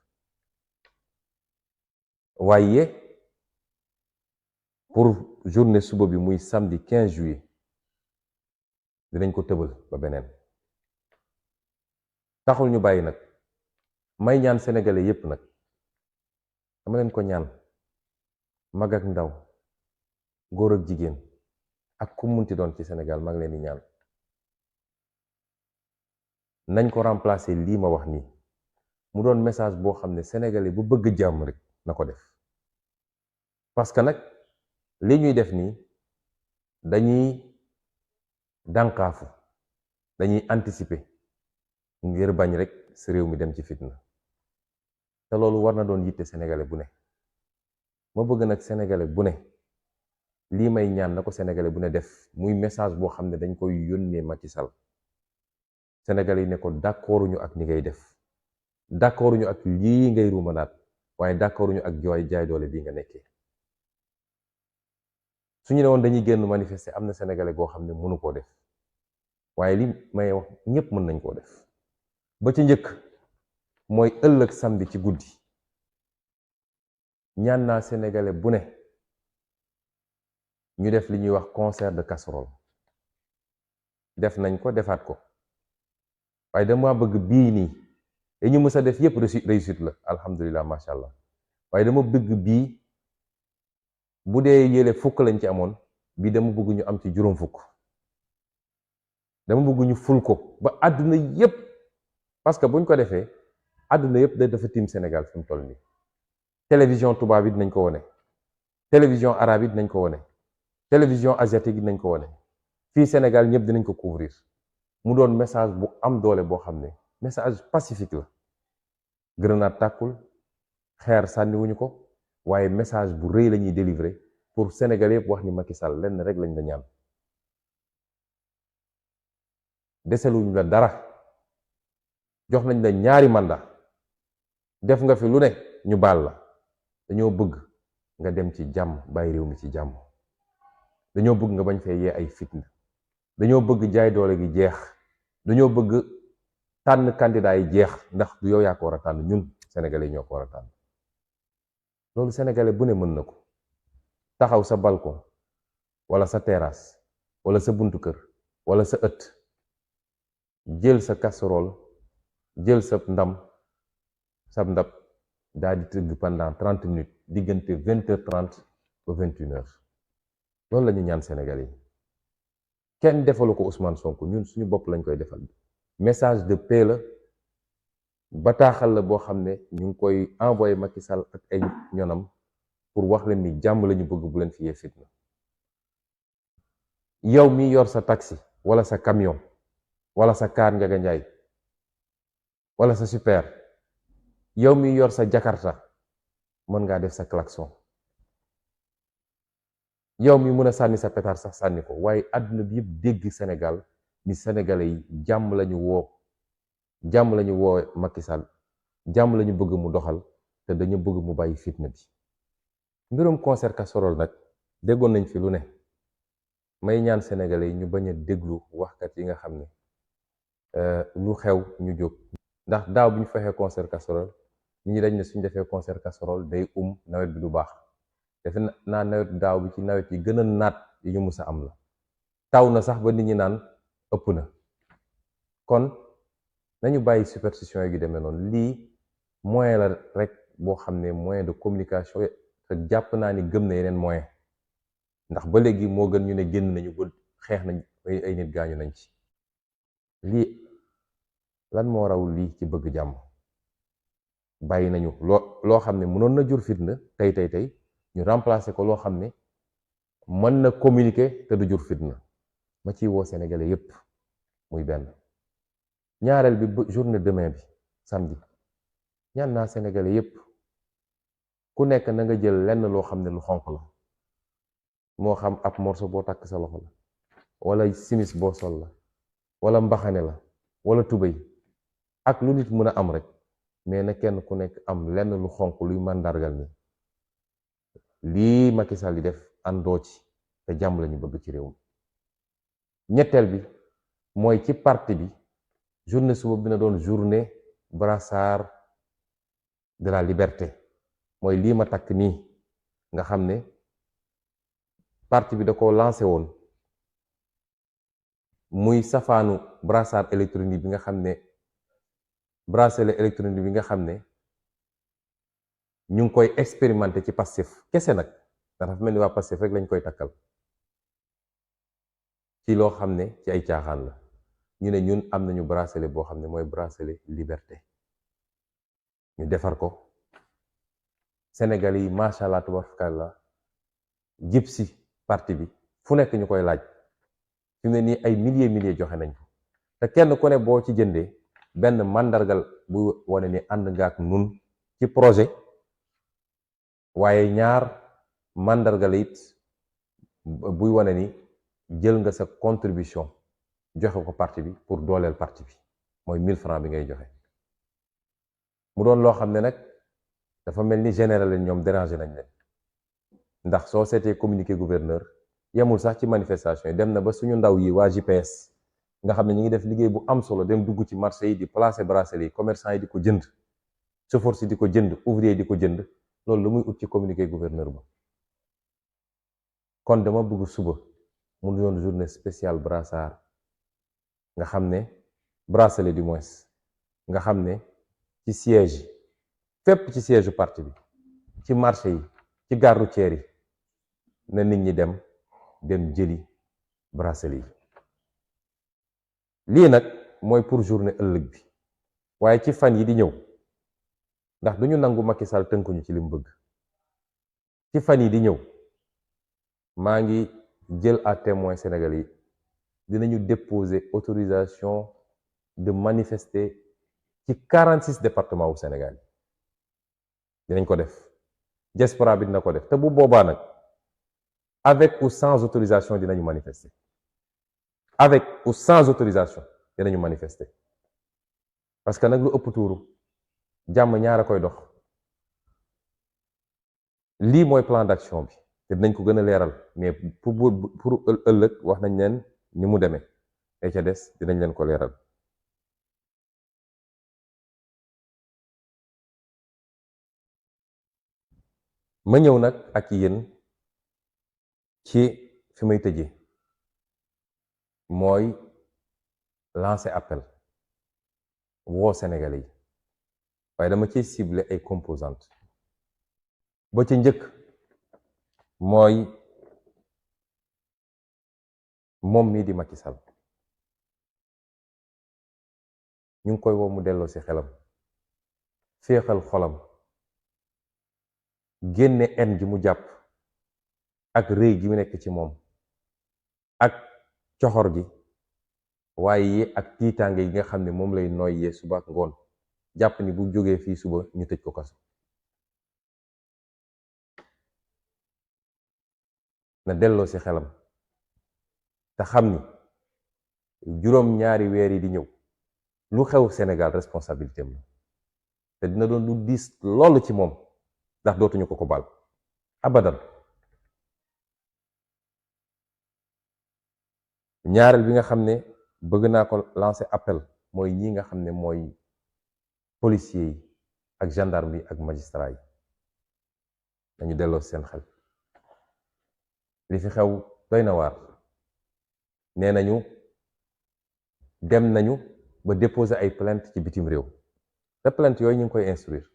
waaye pour journée suba bi muy samedi 15 juillet dinañ ko tëbal ba beneen taxul ñu bàyyi nag may ñaan sénégalais yépp nag dama leen ko ñaan mag ak ndaw góor ak jigéen ak ku munti doon ci Sénégal mag leen di ñaan nañ ko remplacer lii ma wax nii mu doon message boo xam ne sénégalais bu bëgg jàmm rek na ko def parce que nag li ñuy def nii dañuy dànkaafu dañuy anticiper ngir bañ rek sa réew mi dem ci fitna te loolu war na doon yitte sénégalais bu ne ma bëgg nag sénégalais bu ne lii may ñaan na ko sénégalais bu ne def muy message boo xam ne dañ koy yónnee Macky Sall sénégalais yi ne ko d'accorduñu ak ni ngay def d'accorduñu ak lii ngay ruumanaat waaye d'accorduñu ak jaay doole bii nga nekkee suñu ne woon dañuy génn manifester am na sénégalais goo xam ne mënu koo def waaye li may wax ñépp mën nañ koo def ba ci njëkk mooy ëllëg samedi ci guddi ñaan naa sénégalais bu ne ñu def li ñuy wax concert de casserole def nañ ko defaat ko waaye dama bëgg bii nii dañu mës a def yépp réussite la alhamdulilah macha allah waaye dama bëgg bii bu dee yële fukk lañ ci amoon bii dama bëgg ñu am ci juróom fukk dama bëgg ñu ful ko ba àdduna yépp parce que buñ ko defee àdduna yépp dafa tiim Sénégal fi mu toll nii télévision tubaab yi dinañ ko wone télévision arabe yi dinañ ko wone télévision asiatique yi dinañ ko wone fii Sénégal ñëpp dinañ ko couvrir mu doon message bu am doole boo xam ne message pacifique la grenade tàkkul xeer sànniwuñu ko waaye message bu rëy la ñuy délivrer pour Sénégal yëpp wax ni Macky Sall lenn rek lañ la ñaan deseluñu la dara jox nañ la ñaari mandat def nga fi lu ne ñu baal la dañoo bëgg nga dem ci jàmm bàyyi réew mi ci jàmm dañoo bëgg nga bañ fee yee ay fitna dañoo bëgg jaay doole gi jeex dañoo bëgg tànn candidat yi jeex ndax du yow yaa ko war a tànn ñun sénégalais ñoo ko war a tànn loolu sénégalais bu ne mën na ko taxaw sa balcon wala sa terrasse wala sa buntu kër wala sa ëtt jël sa casserole jël sa ndab daal di tëgg pendant 30 minutes diggante 20h30 ba 21h loolu la ñu ñaan sénégalais yi kenn defalu ko Ousmane Sonko ñun suñu bopp lañ koy defal message de paix la bataaxal la boo xam ne ñu ngi koy envoyé Macky Sall ak ay ñonam pour wax leen ni jàmm lañu bëgg bu leen fi yee fitna yow mi yor sa taxi wala sa camion wala sa kaar Njaga Njaay wala sa super yow mi yor sa jakarta mën ngaa def sa klaxon yow mi mën a sànni sa pétard sax sànni ko waaye àdduna bi yëpp dégg Sénégal ni sénégalais yi jàmm lañu woo Macky Sall jàmm lañu bëgg mu doxal te dañu bëgg mu bàyyi fitna bi mbirum concert casserole nag déggoon nañ fi lu ne may ñaan sénégalais yi ñu bañ a déglu waxkat yi nga xam ne lu xew ñu jóg ndax daaw bi ñu fexee concert casserole nit ñi dañ ne suñ defee concert casserole day nawet bi du baax defe naa nawet daaw bi ci nawet yi gën a naat yi ñu mus a am la taw na sax ba nit ñi naan ëpp na kon nañu bàyyi superstition yi demee noonu lii moyen la rek boo xam ne moyen de communication te jàpp naa ni gëm na yeneen moyen ndax ba léegi moo gën ñu ne génn nañu ba xeex nañ ay nit gaañu nañ ci lii lan moo raw lii ci bëgg jàmm bàyyi nañu loo xam ne mënoon na jur fitna tey ñu remplacer ko loo xam ne mën na communiquer te du jur fitna ma ciy woo sénégalais yépp muy benn ñaareel bi journée demain bi samedi ñaan naa sénégalais yépp ku nekk na nga jël lenn loo xam ne lu xonq la moo xam ab morceau boo takk sa loxo la wala simis boo sol la wala mbaxane la wala tubéy ak lu nit mën a am rek mais na kenn ku nekk am lenn lu xonq luy màndargal ni lii Macky Sall di def àndoo ci te jàmm lañu bëgg ci réew mi. ñetteel bi mooy ci parti bi journée suba bi na doon journée brassard de la liberté, mooy lii ma takk nii nga xam ne parti bi da ko lancé woon muy safaanu brassard électronique bi nga xam ne bracelet électronique bi nga xam ne ñu ngi koy expérimenté ci Pastef kese nag ndax dafa mel ni waa Pastef rek lañ koy takkal ci loo xam ne ci ay caaxaan la. ñu ne ñun am nañu bracelet boo xam ne mooy bracelet liberté, ñu defar ko Sénégal yi macha allah tabarakallah jib si parti bi fu nekk ñu koy laaj fi mu ne nii ay milliers joxe nañ ko te kenn ku ne boo ci jëndee benn màndargal bu wane ni ànd nga ak nun ci projet, waaye ñaar màndargal it buy wane ni jël nga sa contribution joxe ko parti bi pour dooleel parti bi, mooy 1000 francs bi ngay joxe. mu doon loo xam ne nag dafa mel ni général leen ñoom dérangé nañ leen ndax soo seetee communiqué gouverneur yemul sax ci manifestation yi, dem na ba suñu ndaw yi waa JPS nga xam ne ñu ngi def liggéey bu am solo, dem dugg ci marché yi di placer bracelet yi, commerçant yi di ko jënd, chauffeur si di ko jënd, ouvrier yi di ko jënd. loolu lu muy ut ci communiqué gouverneur ba. kon dama bëgg suba mu doon journée spéciale brassard nga xam ne bracelet du moins nga xam ne ci siège yi fépp ci siège parti bi, ci marché yi, ci gare routière yi, na nit ñi dem jëli bracelet yi. lii nag mooy pour journée ëllëg bi, waaye ci fan yi di ñëw ndax duñu nangu Macky Sall tënkuñu ci li mu bëgg. ci fan yi di ñëw maa ngi jël à témoin Sénégal yi, dinañu déposer autorisation de manifester ci 46 départements wu Sénégal yi. dinañ ko def, diaspora bi dina ko def, te bu boobaa nag avec ou sans autorisation dinañu manifester, avec ou sans autorisation dinañu manifester, parce que nag lu ëpp tuuru jàmm ñaar a koy dox. lii mooy plan d'action bi te dinañ ko gën a leeral, mais pour ëllëg wax nañ leen ni mu demee et ca des dinañ leen ko leeral. ma ñëw nag ak yéen ci fi may tëjee, mooy lancer appel woo Sénégalais yi, waaye dama ciy cibler ay composantes. ba ci njëkk mooy moom mii di Macky Sall, ñu ngi koy woo mu delloo ci xelam, féexal xolam, génne en gi mu jàpp ak rëy gi mu nekk ci moom ak coxor gi, waaye ak tiitaange yi nga xam ne moom lay noyyee suba ak ngoon, jàpp ni bu jógee fii suba ñu tëj ko kaso. na delloo ci xelam te xam ni juróom-ñaari weer yi di ñëw lu xew Sénégal responsabilité am la te dina doon lu diis loolu ci moom ndax dootuñu ko baal abadan. ñaareel bi nga xam ne bëgg naa ko lancer appel mooy ñi nga xam ne mooy policiers yi ak gendarme yi ak magistrat yi, dañu delloo seen xel. li fi xew doy na waar. nee nañu dem nañu ba déposer ay plainte ci bitim réew te plainte yooyu ñu ngi koy instruire.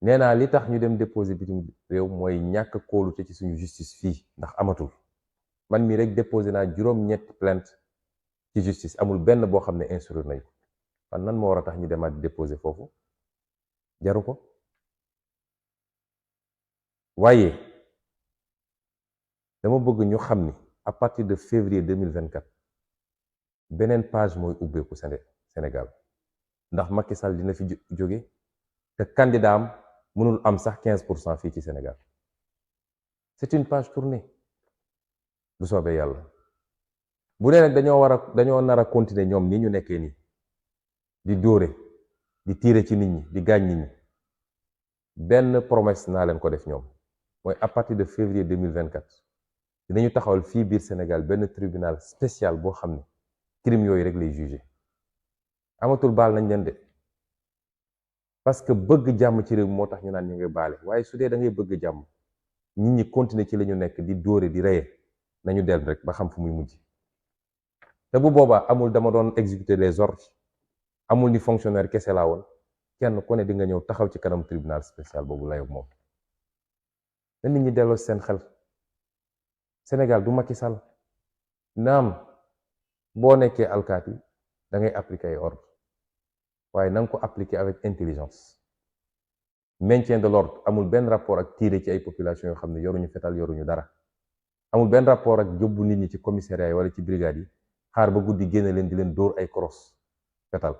nee naa li tax ñu dem déposer bitim réew mooy ñàkk kóolute ci suñu justice fii ndax amatul. man mii rek déposé naa juróom-ñetti plainte ci justice, amul benn boo xam ne instruire nañ ko. fan nan moo war a tax ñu demaat déposer foofu? jaru ko. waaye dama bëgg ñu xam ni à partir de février 2024 beneen page mooy ubbeeku Sénégal ndax Macky Sall dina fi jóge te candidat am mënul am sax 15% fii ci Sénégal. c'est une page tournée bu soobee yàlla. bu dee nag dañoo nar a continuer ñoom nii ñu nekkee nii di dóore di tiire ci nit ñi di gaañ nit ñi, benn promesse naa leen ko def ñoom mooy à partir de février 2024 dinañu taxawal fii biir Sénégal benn tribunal spécial boo xam ne crime yooyu rek lay jugé amatul baal nañ leen de parce que bëgg jàmm ci réew moo tax ñu naan ñu ngi baale waaye su dee da ngay bëgg jàmm nit ñi continuer ci la ñu nekk di dóore di reye nañu del rek ba xam fu muy mujj te bu boobaa amul dama doon exécuter les ordres amul ni fonctionnaire kese laa woon kenn ku ne di nga ñëw taxaw ci kanam tribunal spécial boobu layoog moom na nit ñi delloo seen xel Sénégal du Macky Sall naam boo nekkee alkaati da ngay appliquer ay ordre waaye na nga ko appliquer avec intelligence maintien de l'ordre amul benn rapport ak tirer ci ay population yoo xam ne yoruñu fetal yoruñu dara amul benn rapport ak yóbbu nit ñi ci commissariat yi wala ci brigade yi xaar ba guddi génne leen di leen dóor ay crosse fetal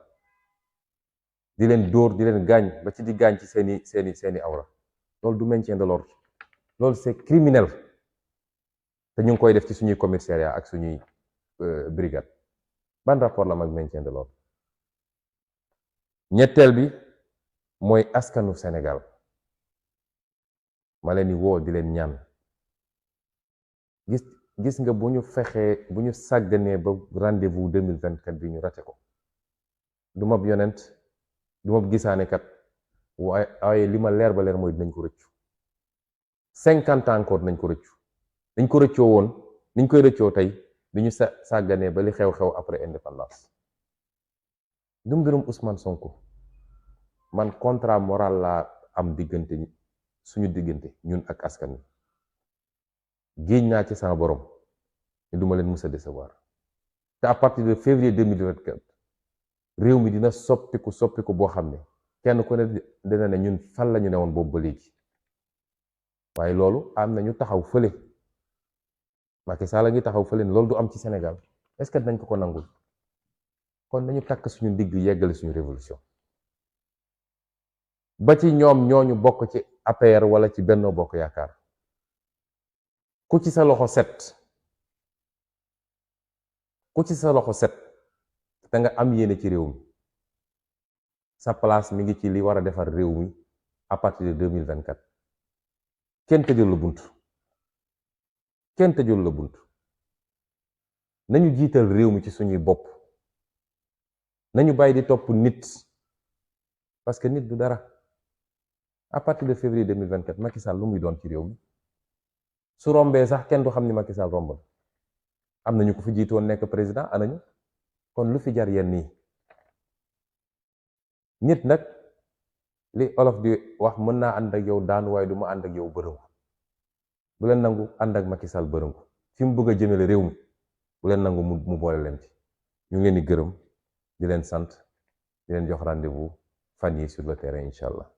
di leen dóor di leen gaañ ba ci di gaañ ci seeni awra loolu du maintien de l'ordre loolu c'est criminel te ñu ngi koy def ci suñuy commissariat ak suñuy brigade ban rapport la mag maintien de l'ordre ñetteel bi mooy askanu Sénégal ma leen di woo di leen ñaan gis nga bu ñu sàgganee ba rendez-vous 2024 bi ñu rate ko du ma yonent du ma gisaane kat waaye li ma leer ba leer mooy dinañ ko rëccu 50 ans encore nañ ko rëccu dañ ko rëccoo woon niñ koy rëccoo tey bi ñu sàgganee ba li xew-xew après indépendance du mbirum Ousmane Sonko man contrat moral laa am diggante suñu diggante ñun ak askan wi géej naa ci sama borom te duma leen mës a décevoir te à partir de février 2024 réew mi dina soppiku boo xam ne kenn ku ne dina ne ñun fan la ñu newoon boobu ba léegi waaye loolu am na ñu taxaw fële Macky Sall a ngi taxaw fële loolu du am ci Sénégal est-ce que dinañ ko nangul kon nañu takk suñu ndigg yeggale suñu révolution ba ci ñoom ñooñu bokk ci APR wala ci Benno Bokk Yaakaar ku ci sa loxo set da nga am yéene ci réew mi sa place mi ngi ci li war a defar réew mi à partir de 2024 kenn tëjul la bunt nañu jiital réew mi ci suñuy bopp nañu bàyyi di topp nit parce que nit du dara à partir de février 2024 Macky Sall lu muy doon ci réew mi su rombee sax kenn du xam ni Macky Sall romb na am nañu ko fi jiitoon nekk président anañu kon lu fi jar yenn nii nit nag li olof di wax mën naa ànd ak yow daanu waaye du ma ànd ak yow bërëngu bu leen nangu ànd ak Macky Sall bërëngu fi mu bëgg a jëmale réew mi bu leen nangu mu boole leen ci ñu ngi leen di gërëm di leen sant di leen jox rendez-vous fan yi sur le terrain incha allah